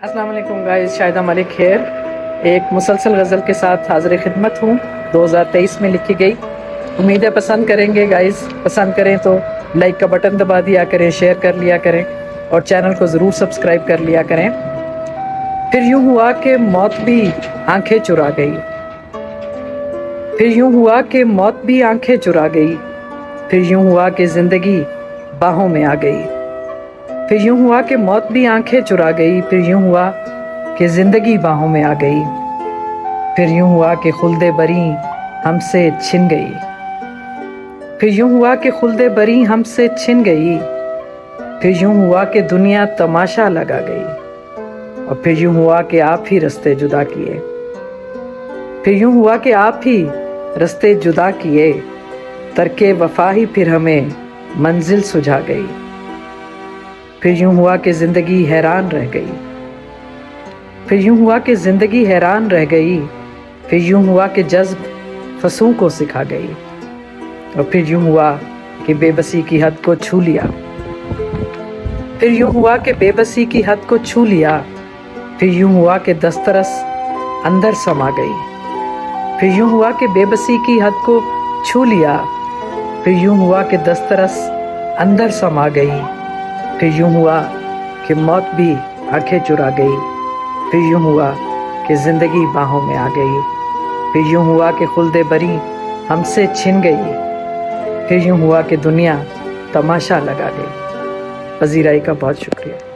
السلام علیکم گائز، شاہدہ ملک خیر ایک مسلسل غزل کے ساتھ حاضر خدمت ہوں، 2023 میں لکھی گئی۔ امید ہے پسند کریں گے گائز، پسند کریں تو لائک کا بٹن دبا دیا کریں، شیئر کر لیا کریں اور چینل کو ضرور سبسکرائب کر لیا کریں۔ پھر یوں ہوا کہ موت بھی آنکھیں چرا گئی، پھر یوں ہوا کہ موت بھی آنکھیں چرا گئی، پھر یوں ہوا کہ زندگی باہوں میں آ گئی، پھر یوں ہوا کہ موت بھی آنکھیں چرا گئی، پھر یوں ہوا کہ زندگی باہوں میں آ گئی، پھر یوں ہوا کہ خلد بری ہم سے چھن گئی، پھر یوں ہوا کہ خلد بری ہم سے چھن گئی، پھر یوں ہوا کہ دنیا تماشا لگا گئی، اور پھر یوں ہوا کہ آپ ہی رستے جدا کیے، پھر یوں ہوا کہ آپ ہی رستے جدا کیے، ترک وفا ہی پھر ہمیں منزل سجھا گئی، پھر یوں ہوا کہ زندگی حیران رہ گئی، پھر یوں ہوا کہ زندگی حیران رہ گئی، پھر یوں ہوا کہ جذب فسوں کو سکھا گئی، اور پھر یوں ہوا کہ بے بسی کی حد کو چھو لیا، پھر یوں ہوا کہ بے بسی کی حد کو چھو لیا، پھر یوں ہوا کہ دسترس اندر سما گئی، پھر یوں ہوا کہ بے بسی کی حد کو چھو لیا، پھر یوں ہوا کہ دسترس اندر سما گئی، پھر یوں ہوا کہ موت بھی آنکھیں چرا گئی، پھر یوں ہوا کہ زندگی باہوں میں آ گئی، پھر یوں ہوا کہ خلد بری ہم سے چھن گئی، پھر یوں ہوا کہ دنیا تماشا لگا گئی۔ پذیرائی کا بہت شکریہ۔